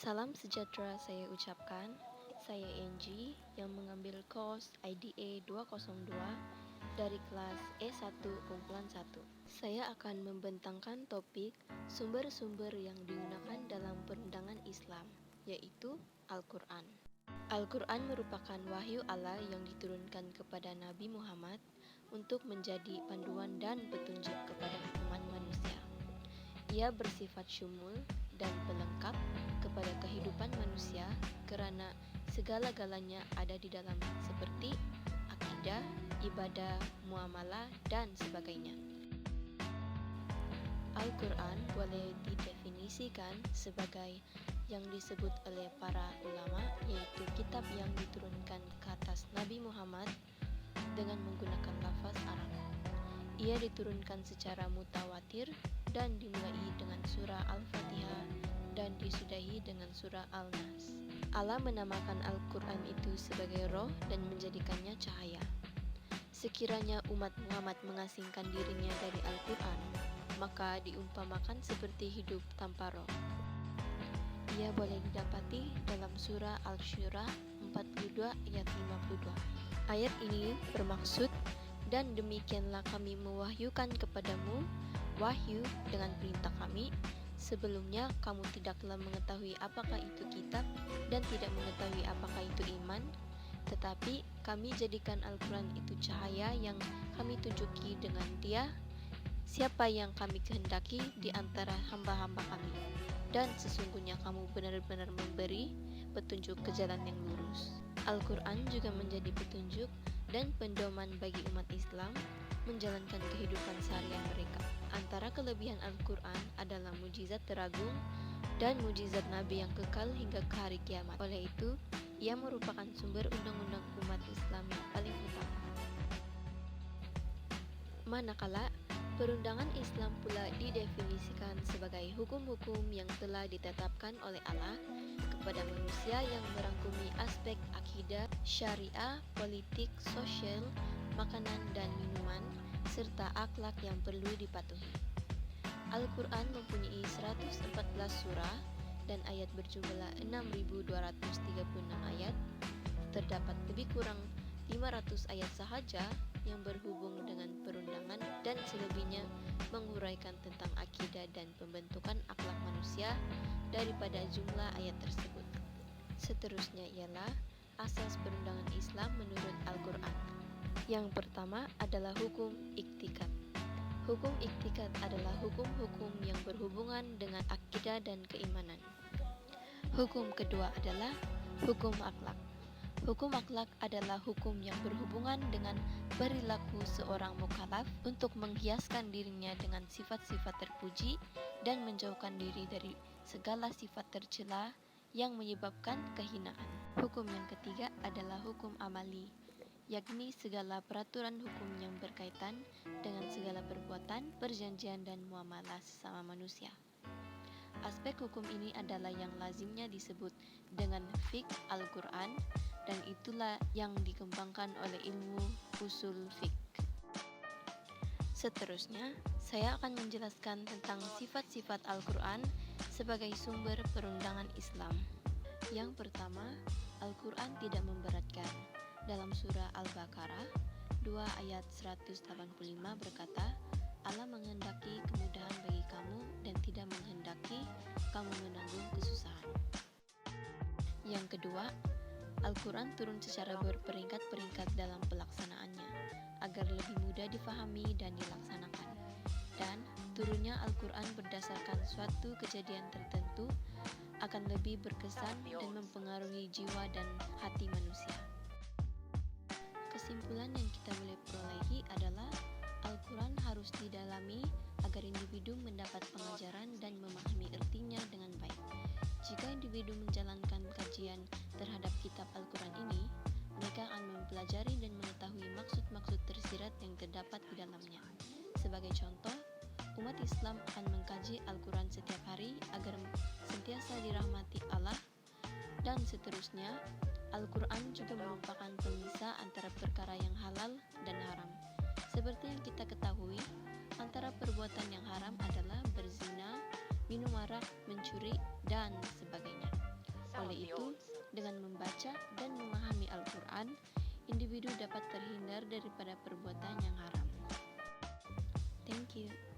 Salam sejahtera saya ucapkan. Saya Angie yang mengambil course IDA 202 dari kelas E1 kumpulan 1. Saya akan membentangkan topik sumber-sumber yang digunakan dalam perundangan Islam, yaitu Al-Quran. Al-Quran merupakan wahyu Allah yang diturunkan kepada Nabi Muhammad untuk menjadi panduan dan petunjuk kepada umat manusia. Ia bersifat syumul dan pelengkap kepada kehidupan manusia kerana segala-galanya ada di dalamnya seperti akidah, ibadah, muamalah, dan sebagainya. Al-Quran boleh didefinisikan sebagai yang disebut oleh para ulama, yaitu kitab yang diturunkan ke atas Nabi Muhammad dengan menggunakan lafaz Arab. Ia diturunkan secara mutawatir dan dimulai dengan surah Al-Fatihah dan disudahi dengan surah Al-Nas. Allah menamakan Al-Quran itu sebagai roh dan menjadikannya cahaya. Sekiranya umat Muhammad mengasingkan dirinya dari Al-Quran, maka diumpamakan seperti hidup tanpa roh. Ia boleh didapati dalam surah Al-Syura 42 ayat 52. Ayat ini bermaksud, dan demikianlah kami mewahyukan kepadamu wahyu dengan perintah kami. Sebelumnya kamu tidaklah mengetahui apakah itu kitab dan tidak mengetahui apakah itu iman. Tetapi kami jadikan Al-Quran itu cahaya yang kami tunjuki dengan dia siapa yang kami kehendaki di antara hamba-hamba kami. Dan sesungguhnya kamu benar-benar memberi petunjuk ke jalan yang lurus. Al-Quran juga menjadi petunjuk dan pendoman bagi umat Islam menjalankan kehidupan seharian mereka. Antara kelebihan Al-Quran adalah mujizat teragung dan mujizat Nabi yang kekal hingga ke hari kiamat. Oleh itu, ia merupakan sumber undang-undang umat Islam yang paling utama. Manakala perundangan Islam pula didefinisikan sebagai hukum-hukum yang telah ditetapkan oleh Allah kepada manusia yang merangkumi aspek akidah, syariah, politik, sosial, makanan dan minuman, serta akhlak yang perlu dipatuhi. Al-Quran mempunyai 114 surah dan ayat berjumlah 6.236 ayat. Terdapat lebih kurang 500 ayat sahaja yang berhubung dengan perundangan dan selebihnya menguraikan tentang akidah dan pembentukan akhlak manusia daripada jumlah ayat tersebut. Seterusnya ialah asas perundangan Islam menurut Al-Quran. Yang pertama adalah hukum iktikad. Hukum iktikad adalah hukum-hukum yang berhubungan dengan akidah dan keimanan. Hukum kedua adalah hukum akhlak. Hukum akhlak adalah hukum yang berhubungan dengan perilaku seorang mukallaf untuk menghiaskan dirinya dengan sifat-sifat terpuji dan menjauhkan diri dari segala sifat tercela yang menyebabkan kehinaan. Hukum yang ketiga adalah hukum amali, yakni segala peraturan hukum yang berkaitan dengan segala perbuatan, perjanjian dan muamalah sesama manusia. Aspek hukum ini adalah yang lazimnya disebut dengan fiqh Al-Quran, dan itulah yang dikembangkan oleh ilmu usul fiqh. Seterusnya, saya akan menjelaskan tentang sifat-sifat Al-Quran sebagai sumber perundangan Islam. Yang pertama, Al-Quran tidak memberatkan. Dalam surah Al-Baqarah 2 ayat 185 berkata, Allah menghendaki kemudahan bagi kamu dan tidak menghendaki kamu menanggung kesusahan. Yang kedua, Al-Quran turun secara berperingkat-peringkat dalam pelaksanaannya agar lebih mudah difahami dan dilaksanakan. Dan turunnya Al-Quran berdasarkan suatu kejadian tertentu akan lebih berkesan dan mempengaruhi jiwa dan hati manusia. Kesimpulan yang kita boleh perolehi adalah Al-Quran harus didalami agar individu mendapat pengajaran dan memahami artinya dengan baik. Jika individu menjalankan kajian terhadap kitab Al-Quran ini, mereka akan mempelajari dan mengetahui maksud-maksud tersirat yang terdapat di dalamnya. Sebagai contoh, umat Islam akan mengkaji Al-Quran setiap hari agar sentiasa dirahmati Allah, dan seterusnya. Al-Quran juga merupakan pemisah antara perkara yang halal dan haram. Seperti yang kita ketahui, antara perbuatan yang haram adalah berzina, minum arak, mencuri, dan sebagainya. Dengan membaca dan memahami Al-Quran, individu dapat terhindar daripada perbuatan yang haram. Thank you.